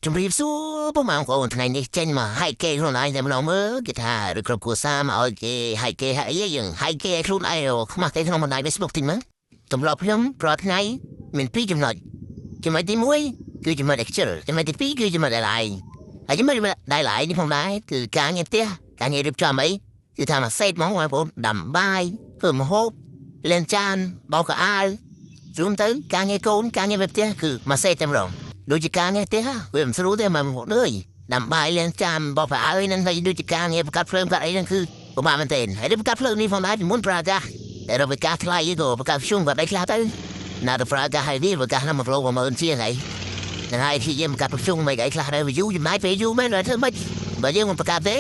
ជំរាបសួរពុកម៉ែបងប្អូនថ្ងៃនេះចេញមកហែកគេខ្លួនឯងតែម្ដងមើលគេថាឬគ្រប់គ្រួសារមកឲ្យគេហែកគេហែកអីយើងហែកគេខ្លួនឯងខ្មាស់គេក្នុងបណ្ដាញ Facebook ទីមើលសម្រាប់ខ្ញុំប្រហែលថ្ងៃមាន2ចំណុចចំណុចទី1គឺចំណុច Excel ចំណុចទី2គឺចំណុច Line ហើយចំណុច Line នេះផងដែរគឺការងារផ្ទះការងាររៀបចំអីគឺថាមកសេតហ្មងបងប្អូនដាំបាយធ្វើម្ហូបលាងចានបោកកៅអៅរួមទៅការងារកូនការងារផ្ទះគឺមកសេតតែម្ដងដូចជាការងារផ្ទះវាមិនស្រួលទេមកហត់អើយដាំបាយលាងចានបោកកៅអៅហ្នឹងហើយដូចជាការងារបង្កាត់ភ្លើងកាត់អីហ្នឹងគឺពិបាកមែនទែនហើយបង្កាត់ភ្លើងនេះផងដែរពីមុនប្រើចាស់តែរកវិការថ្លៃក៏បង្កាត់ជុំបាត់អីខ្លះទៅណាទៅប្រើកាសហើយវាបង្កាត់ហ្នឹងមកប្រម10000ជាងហើយនឹងហើយที่យើងបង្កាត់ប្រជុំមិនអីខ្លះដែរវាយូរចំណាយពេលយូរមែនធ្វើម៉េចបើយើងមិនបង្កាត់ទេ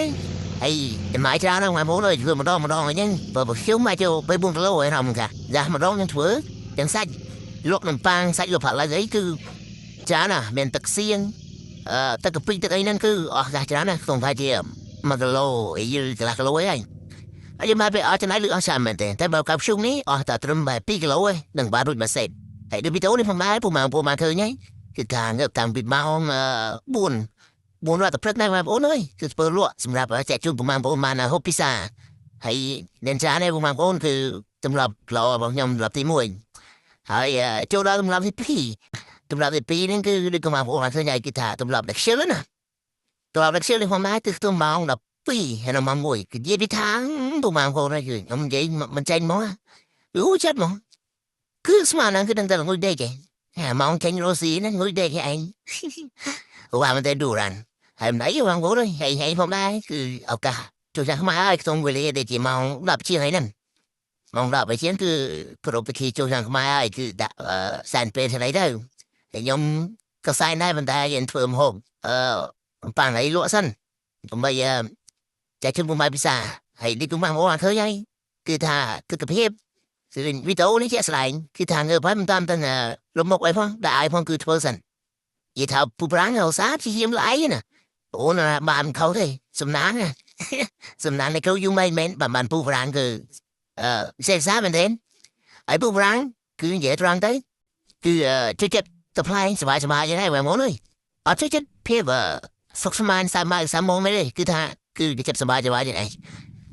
ហើយចំណាយច្រើនហ្នឹងមកមុនអើយធ្វើម្ដងអញ្ចឹងបើប្រជុំមកចូល3 4គីឡូហើយរំកាយ៉ាម្ដងយើងធ្វើទាំងសាច់លក់នំប៉័ងសាច់លក់ផាឡៃអីគឺច្រើនណាស់មានទឹកសៀងទឹកកាពីទឹកអីហ្នឹងគឺអស់កាសច្រើនណាស់ក្នុងថាជា1គីឡូអីយឺកន្លះគីឡូអីហើយយើងមកពេលអស់ចំណាយលឺអស់ច្រើនមែនទេតែបើកាប់ជុំនេះអស់តែត្រឹម2គីឡូឯងនឹងបានរួចមួយសេតហើយដូចវីដេអូនេះផងដែរពូមកឃើញហើយគឺថាងើបតាំងពីម៉ោង4រត់ទៅព្រឹកដែរបងប្អូនអើយគឺធ្វើលក់សម្រាប់ចែកជូនបងប្អូនបានហូបពិសាហើយអ្នកចានេះបងប្អូនគឺសម្រាប់ល្អរបស់ខ្ញុំសម្រាប់ទី1ហើយចូលដល់សម្រាប់ទី2សម្រាប់ទី2ហ្នឹងគឺដូចបងប្អូនឃើញហើយគឺថាសម្រាប់ Excel ណាសម្រាប់ Excel នេះផងដែរគឺខ្ទង់ម៉ោង12ហើយនៅម៉ោង1គឺនិយាយពីថាបងប្អូនគឺខ្ញុំនិយាយមិនចេញមកអូចិត្តមកគឺស្មានហ្នឹងគឺដឹងតែងុយដេកឯងម៉ោងចេញរស់ស៊ីហ្នឹងងុយដេកឯងអូមិនតែឌូរ៉ាន់ហើយមិនអីបងប្អូនហើយផងដែរគឺឱកាសចូលចាំខ្មែរហើយក្នុងវេលាដែលជាម៉ោង10ជាងហើយហ្នឹងម៉ោង10ជាងគឺគ្រប់ពិធីចូលចាំខ្មែរហើយគឺដាក់សែនពេលថ្ងៃទៅហើយខ្ញុំក៏សែនដែរប៉ុន្តែយើងធ្វើម្ហូបប៉ាំងអីលក់សិនដើម្បីចែកជូនពុកម៉ែពិសាហើយនេះពុកម៉ែមកឃើញហើយគឺថាទិដ្ឋភាពវីដេអូនេះជាក់ស្ដែងគឺថាងើបហើយមិនតាមទាំងលំមុខអីផងដាក់ឲ្យផងគឺធ្វើសិននិយាយថាពូប្រាំងឧស្សាហ៍ជាយាមល្អណាអូនបានខុសទេសំណាងនៃគ្រូយូមែនបានពូប្រាំងគឺសេកសាមែនទេហើយពូប្រាំងគឺនិយាយត្រង់ទៅគឺជួយចិត្តទៅផ្លែសบายយ៉ាងណាបងប្អូនអើយអត់ជួយចិត្តភាពសុខស្មានសាមងមែនទេគឺថាគឺចិត្តសบายយ៉ាងណា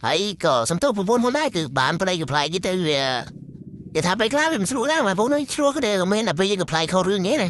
ហើយក៏សំទោសប្រពន្ធខ្លួនដែរគឺបានប្តីក៏ផ្លែយទៅវាគេថាពេលខ្លះវាមិនស្រួលដែរបងប្អូនឆ្លោះក៏តែមិនមែនតែពេលយើងក៏ផ្លែខុសរឿងហ្នឹងណា